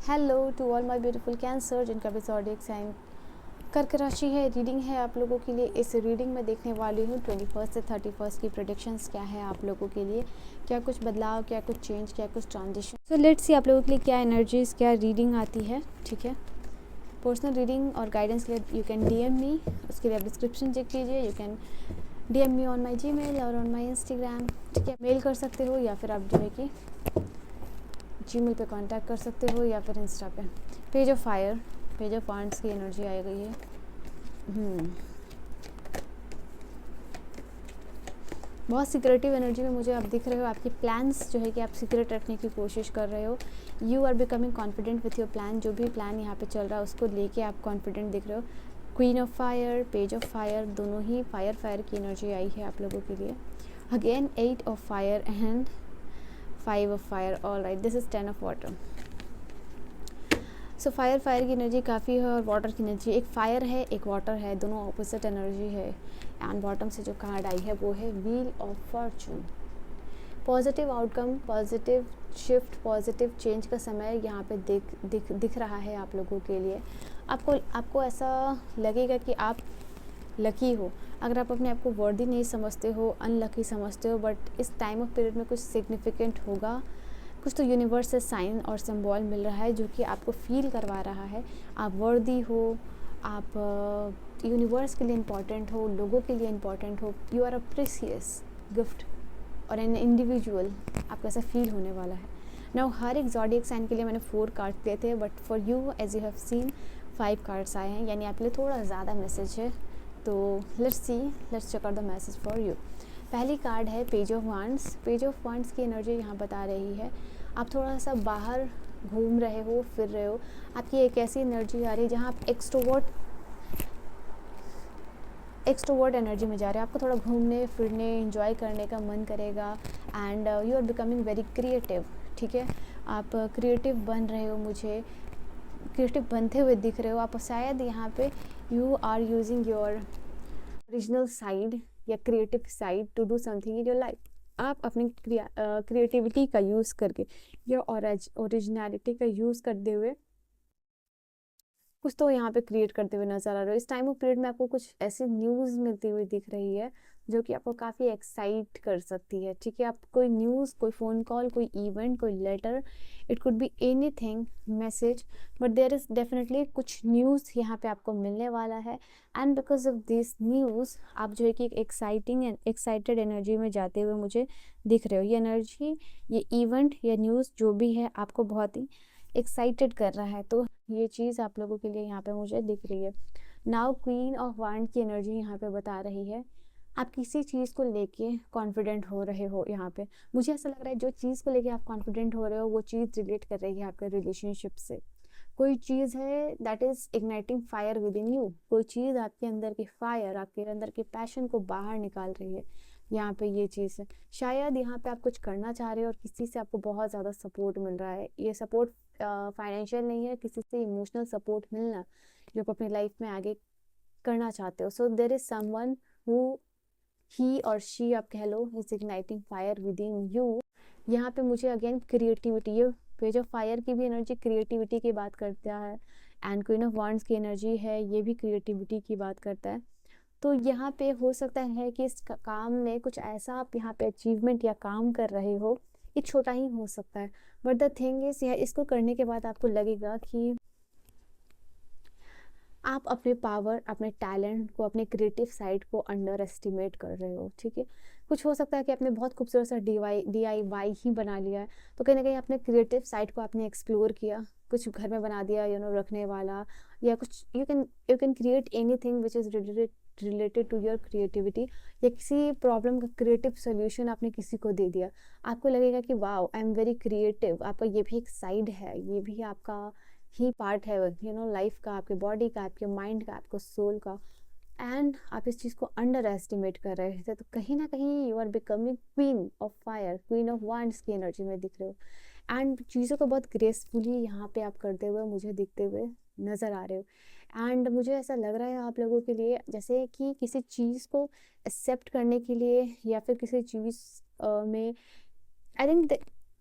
Hello to all my beautiful cancer जिनका भी zodiac sign कर्क राशि है। रीडिंग है आप लोगों के लिए। इस रीडिंग में देखने वाली हूँ 21 से 31 की प्रेडिक्शंस क्या है आप लोगों के लिए, क्या कुछ बदलाव, क्या कुछ चेंज, क्या कुछ ट्रांजिशन। सो लेट्स सी आप लोगों के लिए क्या एनर्जीज, क्या रीडिंग आती है। ठीक है, पर्सनल रीडिंग और गाइडेंस के लिए यू कैन डीएम मी, उसके लिए आप डिस्क्रिप्शन चेक कीजिए। You can DM me on my Gmail और ऑन माई इंस्टाग्राम। ठीक है, मेल कर सकते हो या फिर आप जो है कि जीमेल पे कांटेक्ट कर सकते हो या फिर इंस्टा पे। Page of fire, page of wands की एनर्जी आई गई है। बहुत सीक्रेटिव एनर्जी में मुझे आप दिख रहे हो। आपके प्लान्स जो है कि आप सीक्रेट रखने की कोशिश कर रहे हो। You are becoming confident with your plan. जो भी प्लान यहाँ पे चल रहा है उसको लेके आप कॉन्फिडेंट दिख रहे हो। Queen of fire, page of fire, दोनों ही फायर की एनर्जी आई है आप लोगों के लिए। Again 8 of fire and 5 of fire. All right, this is 10 of water. So fire की एनर्जी काफ़ी है और वाटर की एनर्जी, एक फायर है एक वाटर है, दोनों ऑपोजिट एनर्जी है। एंड बॉटम से जो कार्ड आई है वो है wheel of Fortune. Positive outcome, positive shift, positive change का समय यहाँ पे दिख रहा है आप लोगों के लिए। आपको ऐसा लगेगा कि आप लकी हो। अगर आप अपने आप को वर्दी नहीं समझते हो, अनलकी समझते हो, बट इस टाइम ऑफ पीरियड में कुछ सिग्निफिकेंट होगा। कुछ तो यूनिवर्स से साइन और सिंबल मिल रहा है जो कि आपको फील करवा रहा है आप वर्दी हो, आप यूनिवर्स के लिए इम्पॉर्टेंट हो, लोगों के लिए इम्पॉर्टेंट हो। You are a precious gift और एन इंडिविजुअल, आपको ऐसा फील होने वाला है। नाउ हर एक ज़ोडिएक साइन के लिए मैंने 4 कार्ड दिए थे, but for you as you have seen 5 cards आए हैं, यानी आपके लिए थोड़ा ज़्यादा मैसेज है। तो let's check out the message for you. पहली कार्ड है page of wands. Page of wands की एनर्जी यहाँ बता रही है आप थोड़ा सा बाहर घूम रहे हो, फिर रहे हो। आपकी एक ऐसी एनर्जी आ रही है जहाँ आप एक्सट्रोवर्ट एनर्जी में जा रहे हो। आपको थोड़ा घूमने फिरने एंजॉय करने का मन करेगा and you are becoming very creative. ठीक है, आप क्रिएटिव बन रहे हो, मुझे क्रिएटिव बनते हुए दिख रहे हो। आप शायद यहाँ पे you are using your original side या creative side to do something in your life. आप अपनी क्रिएटिविटी का यूज़ करके या ओरिजिनलिटी का यूज़ करते हुए कुछ तो यहाँ पे क्रिएट करते हुए नजर आ रहे हो। इस टाइम ऑफ पीरियड में आपको कुछ ऐसी न्यूज़ मिलती हुई दिख रही है जो कि आपको काफ़ी एक्साइट कर सकती है। ठीक है, आप कोई न्यूज़, कोई फ़ोन कॉल, कोई इवेंट, कोई letter, it could be anything, message, but there is definitely कुछ न्यूज़ यहाँ पे आपको मिलने वाला है। And because of this news आप जो है कि एक्साइटिंग एंड एक्साइटेड एनर्जी में जाते हुए मुझे दिख रहे हो। ये एनर्जी, ये इवेंट या न्यूज़ जो भी है आपको बहुत ही एक्साइटेड कर रहा है। तो ये चीज़ आप लोगों के लिए यहाँ पे मुझे दिख रही है। नाउ क्वीन ऑफ वांड की एनर्जी यहाँ पे बता रही है आप किसी चीज़ को लेके कॉन्फिडेंट हो रहे हो। यहाँ पे मुझे ऐसा लग रहा है जो चीज़ को लेके आप कॉन्फिडेंट हो रहे हो वो चीज़ रिलेट कर रही है आपके रिलेशनशिप से। कोई चीज़ है that is igniting fire within you. कोई चीज़ आपके अंदर की फायर, आपके अंदर के पैशन को बाहर निकाल रही है। यहाँ पे ये चीज़ है, शायद यहाँ पे आप कुछ करना चाह रहे हो और किसी से आपको बहुत ज़्यादा सपोर्ट मिल रहा है। ये सपोर्ट फाइनेंशियल नहीं है, किसी से इमोशनल सपोर्ट मिलना जो आप अपनी लाइफ में आगे करना चाहते हो। So there is someone who, he और शी आप कह लो, is igniting fire within you. यहाँ पे मुझे अगेन क्रिएटिविटी, ये पेज ऑफ फायर की भी एनर्जी क्रिएटिविटी की बात करता है एंड क्वीन ऑफ वांड्स की एनर्जी है, ये भी क्रिएटिविटी की बात करता है। तो यहाँ पे हो सकता है कि इस काम में कुछ ऐसा आप यहाँ पे अचीवमेंट या काम कर रहे हो, ये छोटा ही हो सकता है, बट द थिंग इज इसको करने के बाद आपको लगेगा कि आप अपने पावर, अपने टैलेंट को, अपने क्रिएटिव साइड को अंडर एस्टिमेट कर रहे हो। ठीक है, कुछ हो सकता है कि आपने बहुत खूबसूरत सा DIY ही बना लिया है, तो कहीं ना कहीं अपने क्रिएटिव साइड को आपने एक्सप्लोर किया, कुछ घर में बना दिया, रखने वाला, या कुछ you can create anything which is related to your creativity, या किसी प्रॉब्लम का क्रिएटिव सोल्यूशन आपने किसी को दे दिया। आपको लगेगा कि wow, I am very creative. आपका ये भी एक साइड है, ये भी आपका ही पार्ट है लाइफ का, आपके बॉडी का, आपके माइंड का, आपको सोल का। एंड आप इस चीज़ को अंडर एस्टिमेट कर रहे थे, तो कहीं ना कहीं you are becoming queen of fire, queen of wands की एनर्जी में दिख रहे हो एंड चीज़ों को बहुत ग्रेसफुली यहाँ पे आप करते हुए मुझे दिखते हुए नज़र आ रहे हो। एंड मुझे ऐसा लग रहा है आप लोगों के लिए जैसे कि किसी चीज़ को एक्सेप्ट करने के लिए या फिर किसी चीज़ में, आई थिंक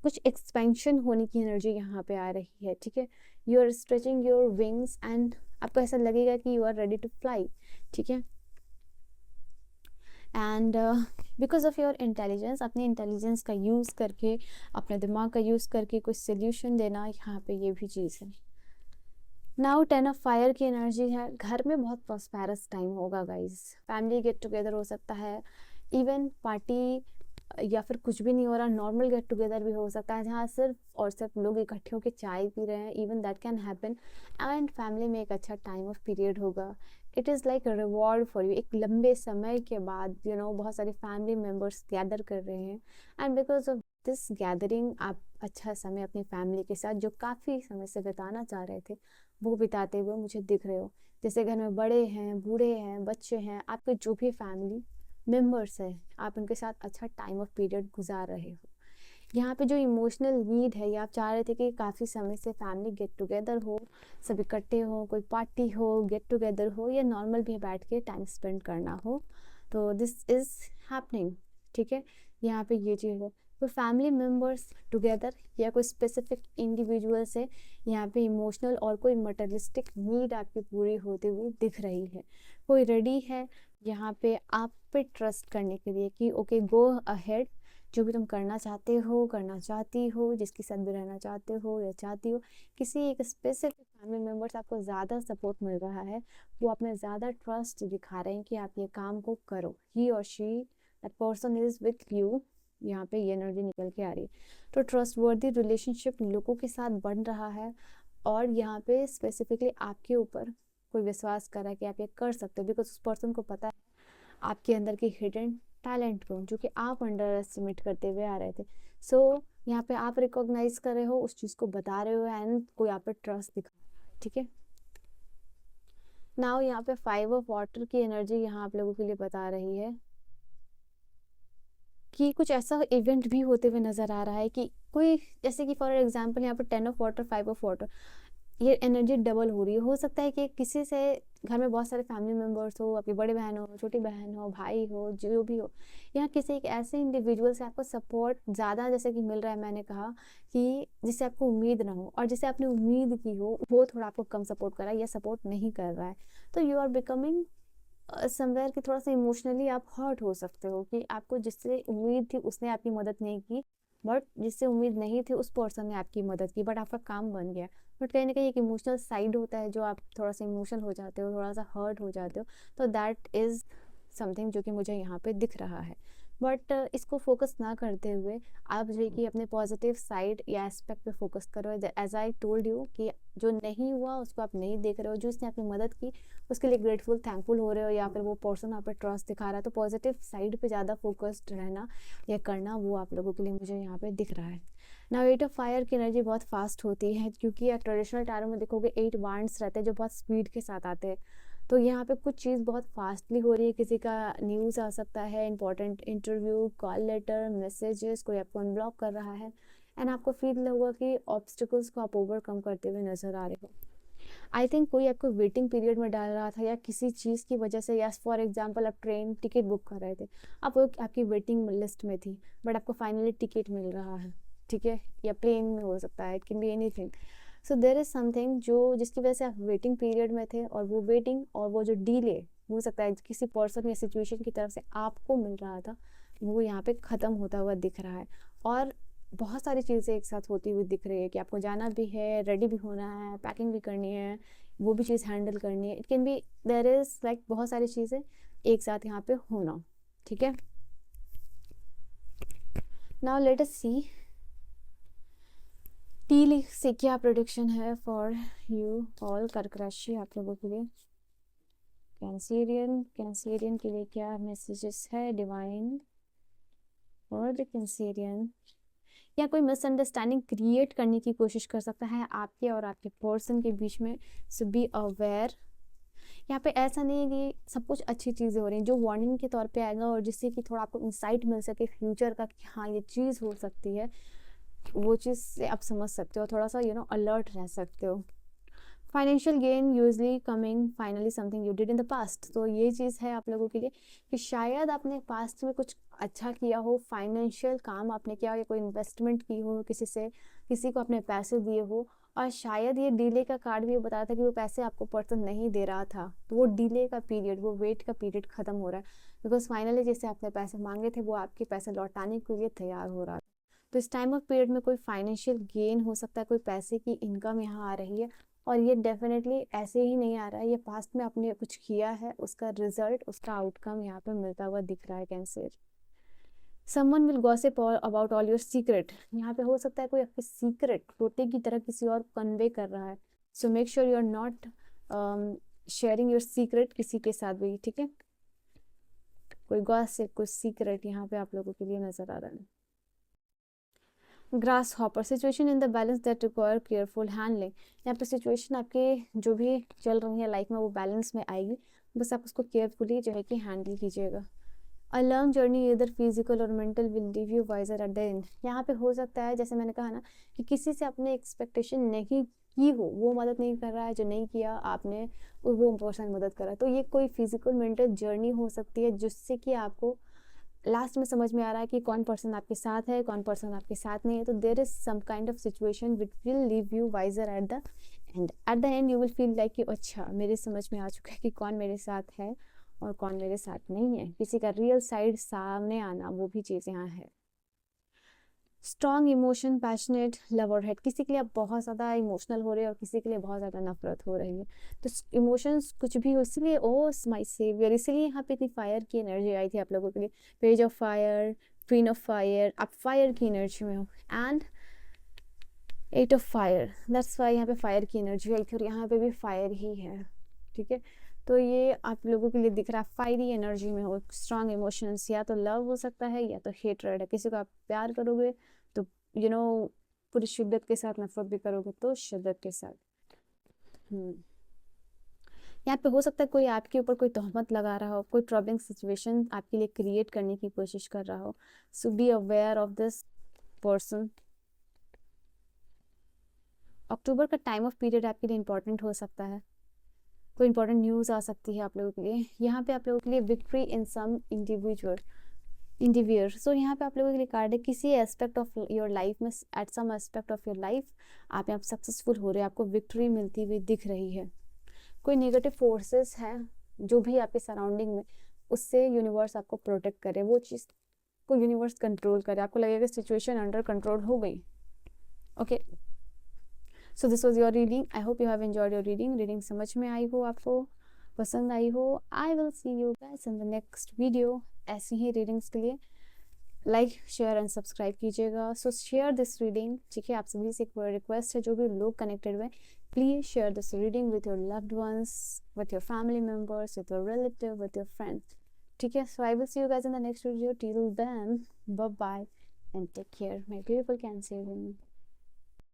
कुछ एक्सपेंशन होने की एनर्जी यहाँ पे आ रही है, ठीक है। You are stretching your wings and आपको ऐसा लगेगा कि you are ready to fly, ठीक है। And because of your intelligence, अपने इंटेलिजेंस का यूज़ करके, अपने दिमाग का यूज़ करके कुछ सोल्यूशन देना, यहाँ पे ये भी चीज़ है। नाउ 10 ऑफ फायर की एनर्जी है। घर में बहुत प्रॉस्पेरस टाइम होगा गाइज, फैमिली गेट टुगेदर हो सकता है, इवन पार्टी या फिर कुछ भी नहीं हो रहा, नॉर्मल गेट टुगेदर भी हो सकता है जहाँ सिर्फ और सिर्फ लोग इकट्ठे होकर चाय पी रहे हैं, even that can happen. And family में एक अच्छा टाइम ऑफ पीरियड होगा। It is like a reward for you. एक लंबे समय के बाद बहुत सारे फैमिली मेम्बर्स गैदर कर रहे हैं, and because of this gathering आप अच्छा समय अपनी फैमिली के साथ जो काफ़ी समय से बिताना चाह रहे थे वो बिताते हुए मुझे दिख रहे हो। जैसे घर में बड़े हैं, बूढ़े हैं, बच्चे हैं, आपके जो भी फैमिली मेंबर्स है, आप उनके साथ अच्छा टाइम ऑफ पीरियड गुजार रहे हो। यहाँ पे जो इमोशनल नीड है, ये आप चाह रहे थे कि काफ़ी समय से फैमिली गेट टुगेदर हो, सब इकट्ठे हो, कोई पार्टी हो, गेट टुगेदर हो, या नॉर्मल भी बैठ के टाइम स्पेंड करना हो, तो दिस इज़ हैपनिंग, ठीक है। यहाँ पे ये चीज़ है, कोई फैमिली मेम्बर्स टुगेदर या कोई स्पेसिफिक इंडिविजुअल से यहाँ पे इमोशनल और कोई मटेरियलिस्टिक नीड आपकी पूरी होती हुई दिख रही है। कोई रेडी है यहाँ पे आप पे ट्रस्ट करने के लिए कि ओके गो अहेड, जो भी तुम करना चाहते हो, करना चाहती हो, जिसके साथ भी रहना चाहते हो या चाहती हो, किसी एक स्पेसिफिक फैमिली मेम्बर से आपको ज़्यादा सपोर्ट मिल रहा है, वो अपने ज़्यादा ट्रस्ट दिखा रहे हैं कि आप ये काम को करो। ही और she, that person is with you, यहाँ पे ये एनर्जी निकल के आ रही है। तो ट्रस्ट वर्दी रिलेशनशिप लोगों के साथ बन रहा है, और यहाँ पे स्पेसिफिकली आपके ऊपर कोई विश्वास कर रहा है कि आप ये कर सकते हो, बिकॉज उस पर्सन को पता है आपके अंदर की हिडन टैलेंट को, जो कि आप अंडर एस्टिमेट करते हुए आ रहे थे। सो यहाँ पे आप रिकॉग्नाइज कर रहे हो, उस चीज़ को बता रहे हो, एंड कोई आप पे ट्रस्ट दिखा रहा है, ठीक है। नाउ यहाँ पे 5 ऑफ वाटर की एनर्जी यहाँ आप लोगों के लिए बता रही है कि कुछ ऐसा इवेंट भी होते हुए नज़र आ रहा है कि कोई, जैसे कि फॉर एग्जांपल यहाँ पर 10 ऑफ वाटर, 5 ऑफ वाटर, ये एनर्जी डबल हो रही है। हो सकता है कि किसी से घर में बहुत सारे फैमिली मेम्बर्स हो, आपकी बड़ी बहन हो, छोटी बहन हो, भाई हो, जो भी हो, या किसी एक ऐसे इंडिविजुअल से आपको सपोर्ट ज़्यादा जैसे कि मिल रहा है, मैंने कहा कि जिससे आपको उम्मीद ना हो, और जिसे आपने उम्मीद की हो वो थोड़ा आपको कम सपोर्ट कर रहा है या सपोर्ट नहीं कर रहा है। तो यू आर बिकमिंग समवेयर कि थोड़ा सा इमोशनली आप हर्ट हो सकते हो कि आपको जिससे उम्मीद थी उसने आपकी मदद नहीं की, बट जिससे उम्मीद नहीं थी उस पर्सन ने आपकी मदद की, बट आपका काम बन गया। बट कहीं ना कहीं एक इमोशनल साइड होता है जो आप थोड़ा सा इमोशनल हो जाते हो, थोड़ा सा हर्ट हो जाते हो, तो दैट इज़ समथिंग जो कि मुझे यहाँ पे दिख रहा है। बट इसको फोकस ना करते हुए आप जो है कि अपने पॉजिटिव साइड या एस्पेक्ट पे फोकस करो। एज आई टोल्ड यू कि जो नहीं हुआ उसको आप नहीं देख रहे हो, जो इसने आपकी मदद की उसके लिए ग्रेटफुल थैंकफुल हो रहे हो, या फिर वो पर्सन आप पे ट्रस्ट दिखा रहा है, तो पॉजिटिव साइड पे ज़्यादा फोकस्ड रहना या करना वो आप लोगों के लिए मुझे यहाँ पे दिख रहा है। नाउ 8 ऑफ फायर की एनर्जी बहुत फास्ट होती है, क्योंकि ट्रेडिशनल टैरो में देखोगे 8 वांड्स रहते हैं जो बहुत स्पीड के साथ आते हैं। तो यहाँ पे कुछ चीज़ बहुत फास्टली हो रही है, किसी का न्यूज़ आ सकता है, important interview, call letter, messages, कोई आपको अनब्लॉक कर रहा है, एंड आपको फील होगा कि ऑब्स्टिकल्स को आप ओवरकम करते हुए नजर आ रहे हो। आई थिंक कोई आपको वेटिंग पीरियड में डाल रहा था, या किसी चीज़ की वजह से, या फॉर एग्जांपल आप ट्रेन टिकट बुक कर रहे थे, आप वो आपकी वेटिंग लिस्ट में थी, बट आपको फाइनली टिकट मिल रहा है, ठीक है, या प्लेन में हो सकता है, it can be anything. So there is something जो जिसकी वजह से आप वेटिंग पीरियड में थे, और वो वेटिंग और वो जो डीले हो सकता है किसी पर्सन या सिचुएशन की तरफ से आपको मिल रहा था, वो यहाँ पे ख़त्म होता हुआ दिख रहा है। और बहुत सारी चीज़ें एक साथ होती हुई दिख रही है कि आपको जाना भी है, रेडी भी होना है, पैकिंग भी करनी है, वो भी चीज़ हैंडल करनी है। It can be there is like बहुत सारी चीज़ें एक साथ यहाँ पे होना, ठीक है। नाउ लेट अस सी टी से क्या प्रोडिक्शन है फॉर यू ऑल कर्क राशि आप लोगों के लिए। कैंसेरियन के लिए क्या मैसेजेस है डिवाइन और द कैंसेरियन। या कोई मिसअंडरस्टैंडिंग क्रिएट करने की कोशिश कर सकता है आपके और आपके पर्सन के बीच में, सो बी अवेयर। यहाँ पे ऐसा नहीं है कि सब कुछ अच्छी चीज़ें हो रही हैं, जो वार्निंग के तौर पे आएगा और जिससे कि थोड़ा आपको इंसाइट मिल सके फ्यूचर का कि हाँ ये चीज़ हो सकती है, वो चीज़ से आप समझ सकते हो, थोड़ा सा अलर्ट रह सकते हो। Financial gain usually coming finally something you did in the past. तो ये चीज़ है आप लोगों के लिए कि शायद आपने पास्ट में कुछ अच्छा किया हो, फाइनेंशियल काम आपने किया हो या कोई इन्वेस्टमेंट की हो, किसी को अपने पैसे दिए हो, और शायद ये डिले का कार्ड भी बताया था कि वो पैसे आपको पर्सन नहीं दे रहा था, तो वो डिले का पीरियड, वो वेट का पीरियड खत्म हो रहा है, बिकॉज फाइनली जैसे आपने पैसे मांगे थे वो आपके पैसे लौटाने के लिए तैयार हो रहा था। तो इस टाइम ऑफ पीरियड में कोई फाइनेंशियल गेन हो सकता है, कोई पैसे की इनकम यहाँ आ रही है, और ये डेफिनेटली ऐसे ही नहीं आ रहा है, ये पास्ट में आपने कुछ किया है, उसका रिजल्ट, उसका आउटकम यहाँ पे मिलता हुआ दिख रहा है cancer. Someone will gossip about all your secret. यहाँ पे हो सकता है कोई आपके सीक्रेट तोते की तरह किसी और कन्वे कर रहा है, so make sure you are not sharing your secret किसी के साथ भी, ठीक है। कोई गॉसिप, कोई सीक्रेट यहाँ पे आप लोगों के लिए नजर आ रहा है। Grass hopper, situation in the balance that require careful handling. यहाँ पे सिचुएशन आपके जो भी चल रही है लाइफ में वो बैलेंस में आएगी, बस आप उसको केयरफुली जो है कि हैंडल कीजिएगा। अ लॉन्ग जर्नी इधर फिजिकल और mental will leave you wiser at the end. यहाँ पे हो सकता है जैसे मैंने कहा ना कि किसी से अपने एक्सपेक्टेशन नहीं की हो, वो मदद नहीं कर रहा है, जो नहीं किया आपने वो पर्सन मदद कर रहा है, तो ये कोई फिजिकल मेंटल जर्नी हो सकती है जिससे कि आपको लास्ट में समझ में आ रहा है कि कौन पर्सन आपके साथ है, कौन पर्सन आपके साथ नहीं है। तो there is some kind of situation which will leave you wiser at the end. At the end you will feel like कि अच्छा मेरे समझ में आ चुका है कि कौन मेरे साथ है और कौन मेरे साथ नहीं है, किसी का रियल साइड सामने आना, वो भी चीज़ यहाँ है। स्ट्रॉन्ग इमोशन, पैशनेट, लव और हेट, किसी के लिए आप बहुत ज़्यादा इमोशनल हो रहे हैं और किसी के लिए बहुत ज़्यादा नफरत हो रही है। तो इमोशंस कुछ भी हो, इसलिए ओ माय सेवियर, इसीलिए यहाँ पे इतनी फायर की एनर्जी आई थी आप लोगों के लिए। Page of fire, queen of fire, आप फायर की एनर्जी में हो, and 8 of fire, that's why यहाँ पे फायर की एनर्जी आई थी, और यहाँ पे भी फायर ही है, ठीक है। तो ये आप लोगों के लिए दिख रहा है फायरी एनर्जी में हो, स्ट्रॉन्ग इमोशंस, या तो लव हो सकता है या तो हेटरेड है। किसी को आप प्यार करोगे तो पूरी शिद्दत के साथ, नफरत भी करोगे तो शिद्दत के साथ। यहाँ पे हो सकता है कोई आपके ऊपर कोई तोहमत लगा रहा हो, कोई ट्रबलिंग सिचुएशन आपके लिए क्रिएट करने की कोशिश कर रहा हो, so be aware of this person. अक्टूबर का टाइम ऑफ पीरियड आपके लिए इंपॉर्टेंट हो सकता है, कोई इंपॉर्टेंट न्यूज़ आ सकती है आप लोगों के लिए। यहाँ पे आप लोगों के लिए विक्ट्री इन सम इंडिविजुअल, सो यहाँ पे आप लोगों के लिए कार्ड है किसी एस्पेक्ट ऑफ योर लाइफ में, at some aspect of your life आप यहाँ सक्सेसफुल हो रहे हैं, आपको विक्ट्री मिलती हुई दिख रही है। कोई नेगेटिव फोर्सेस है जो भी आपके सराउंडिंग में, उससे यूनिवर्स आपको प्रोटेक्ट करे, वो चीज़ को यूनिवर्स कंट्रोल करे, आपको लगेगा सिचुएशन अंडर कंट्रोल हो गई। Okay, so this was your reading. I hope you have enjoyed your reading समझ में आई हो, आपको पसंद आई हो। आई will see you guys in the next video. ऐसी ही रीडिंग्स के लिए लाइक, शेयर एंड सब्सक्राइब कीजिएगा। सो शेयर दिस रीडिंग, ठीक है। आप सभी से एक रिक्वेस्ट है, जो भी लोग कनेक्टेड हुए, please share this reading with your loved ones, with your family members, with your relative, with your friends, ठीक है। So I will see you guys in the next video. Till then, bye bye and take care my beautiful cancer.